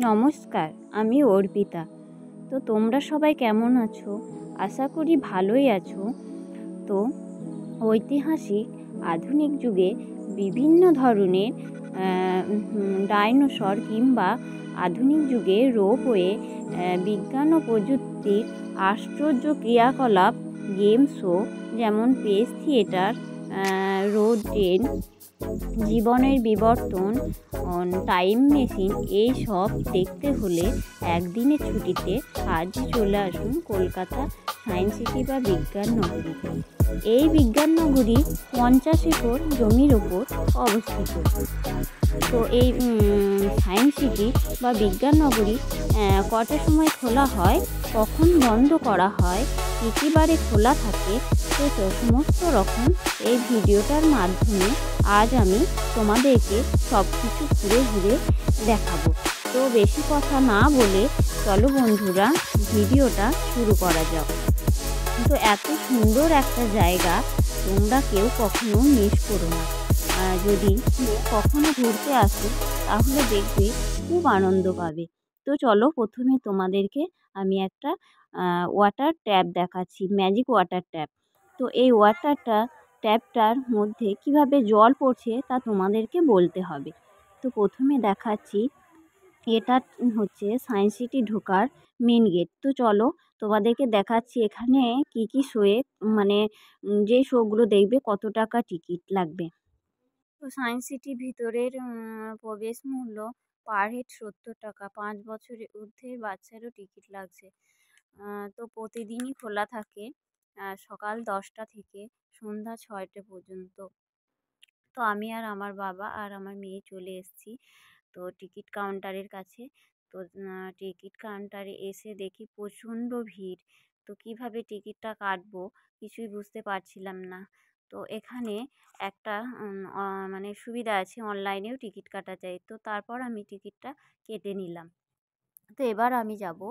নমস্কার, আমি অর্পিতা। তো তোমরা সবাই কেমন আছো? আশা করি ভালোই আছো। তো ঐতিহাসিক আধুনিক যুগে বিভিন্ন ধরনের ডাইনোসর কিংবা আধুনিক যুগে রোপওয়ে, বিজ্ঞান ও প্রযুক্তির আশ্চর্য ক্রিয়াকলাপ, গেম শো যেমন পেস থিয়েটার, রোড ট্রেন, জীবনের বিবর্তন, টাইম মেশিন, এই সব দেখতে হলে একদিনের ছুটিতে আজই চলে আসুন কলকাতা সায়েন্স সিটি বা বিজ্ঞান নগরীতে। এই বিজ্ঞান নগরী 50 একর জমির ওপর অবস্থিত। তো এই সায়েন্স সিটি বা বিজ্ঞান নগরী কটার সময় খোলা হয়, কখন বন্ধ করা হয়, কী কী বারে খোলা থাকে, তো সমস্ত রকম এই ভিডিওটার মাধ্যমে আজ আমি তোমাদেরকে সব কিছু ঘুরে ঘুরে দেখাবো। তো বেশি কথা না বলে চলো বন্ধুরা ভিডিওটা শুরু করা যাক। তো এত সুন্দর একটা জায়গা তোমরা কেউ কখনো মিস করো না। যদি কখনো ঘুরতে আসো তাহলে দেখবে খুব আনন্দ পাবে। তো চলো প্রথমে তোমাদেরকে আমি একটা ওয়াটার ট্যাপ দেখাচ্ছি, ম্যাজিক ওয়াটার ট্যাপ। তো এই ট্যাপটার মধ্যে কিভাবে জল পড়ছে তা তোমাদেরকে বলতে হবে। তো প্রথমে দেখাচ্ছি, এটা হচ্ছে সায়েন্স সিটি ঢোকার মেন গেট। তো চলো তোমাদেরকে দেখাচ্ছি এখানে কি কি শোয়ে, মানে যে শোগুলো দেখবে কত টাকা টিকিট লাগবে। তো সায়েন্স সিটির ভিতরের প্রবেশ মূল্য পার হেড 70 টাকা। 5 বছরের ঊর্ধ্বের বাচ্চারও টিকিট লাগছে। তো প্রতিদিনই খোলা থাকে সকাল 10টা থেকে সন্ধ্যা 6টা পর্যন্ত। তো আমি আর আমার বাবা আর আমার মেয়ে চলে এসেছি তো টিকিট কাউন্টারের কাছে। তো টিকিট কাউন্টারে এসে দেখি প্রচণ্ড ভিড়। তো কিভাবে টিকিটটা কাটবো কিছুই বুঝতে পারছিলাম না। তো এখানে একটা মানে সুবিধা আছে, অনলাইনেও টিকিট কাটা যায়। তো তারপর আমি টিকিটটা কেটে নিলাম। তো এবার আমি যাব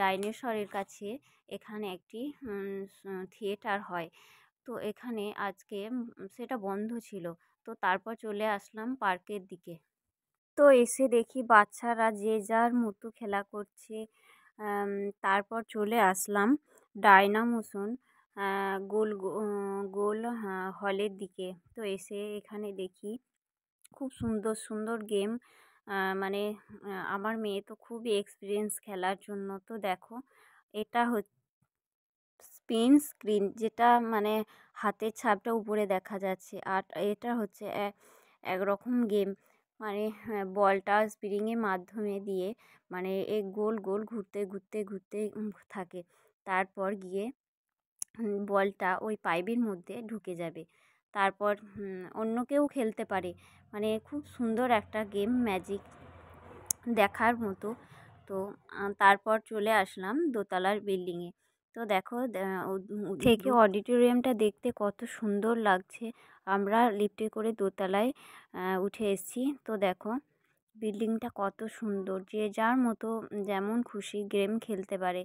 ডাইনোসরের কাছে। এখানে একটি থিয়েটার হয়। তো এখানে আজকে সেটা বন্ধ ছিল। তো তারপর চলে আসলাম পার্কের দিকে। তো এসে দেখি বাচ্চারা যে যার মতো খেলা করছে। তারপর চলে আসলাম ডায়নামোশন গোল গোল হলের দিকে। তো এসে এখানে দেখি খুব সুন্দর সুন্দর গেম। মানে আমার মেয়ে তো খুবই এক্সপিরিয়েন্স খেলার জন্য। তো দেখো, এটা হচ্ছে স্পিন স্ক্রিন, যেটা মানে হাতের ছাপটা উপরে দেখা যাচ্ছে। আর এটা হচ্ছে একরকম গেম, মানে বলটা স্প্রিংয়ের মাধ্যমে দিয়ে মানে এই গোল গোল ঘুরতে ঘুরতে ঘুরতে থাকে। তারপর গিয়ে বলটা ওই পাইপের মধ্যে ঢুকে যাবে। তারপর অন্য কেউ খেলতে পারে। মানে খুব সুন্দর একটা গেম, ম্যাজিক দেখার মতো। তো তারপর চলে আসলাম দোতলার বিল্ডিংয়ে। তো দেখো থেকে অডিটোরিয়ামটা দেখতে কত সুন্দর লাগছে। আমরা লিফটে করে দোতলায় উঠে এসেছি। তো দেখো বিল্ডিংটা কত সুন্দর, যে যার মতো যেমন খুশি গেম খেলতে পারে।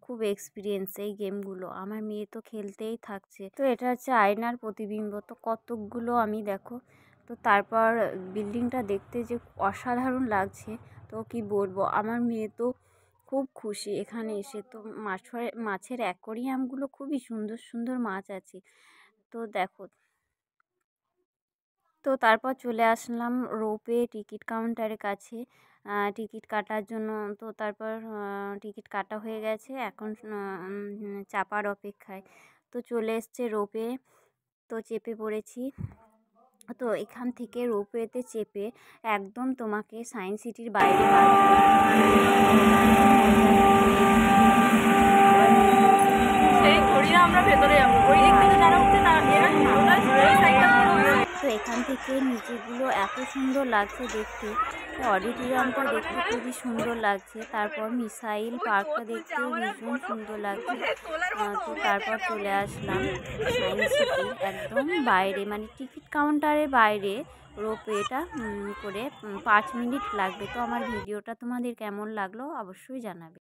খুব এক্সপিরিয়েন্স এই গেমগুলো। আমার মেয়ে তো খেলতেই থাকছে। তো এটা হচ্ছে আয়নার প্রতিবিম্ব। তো কতকগুলো আমি দেখো। তো তারপর বিল্ডিংটা দেখতে যে অসাধারণ লাগছে, তো কি বলবো, আমার মেয়ে তো খুব খুশি এখানে এসে। তো মাছের অ্যাকোরিয়ামগুলো খুবই সুন্দর সুন্দর মাছ আছে। তো দেখো, তো তারপর চলে আসলাম রোপে টিকিট কাউন্টারের কাছে টিকিট কাটার জন্য। তো তারপর টিকিট কাটা হয়ে গেছে, এখন চাপার অপেক্ষায়। তো চলে এসছে রোপে। তো চেপে পড়েছি। তো এখান থেকে রোপওয়েতে চেপে একদম তোমাকে সায়েন্স সিটির বাইরে আমরা ভেতরে যাবো। ওই দিক থেকে যারা উঠছে তো এখান থেকে নিচেগুলো এত সুন্দর লাগছে দেখতে। অডিটোরিয়ামটা দেখতে খুবই সুন্দর লাগছে। তারপর মিসাইল পার্কটা দেখতেও ভীষণ সুন্দর লাগছে। তো তারপর চলে আসলাম সায়েন্স সিটির একদম বাইরে, মানে টিকিট কাউন্টারের বাইরে। রোপওয়েটা করে 5 মিনিট লাগবে। তো আমার ভিডিওটা তোমাদের কেমন লাগলো অবশ্যই জানাবে।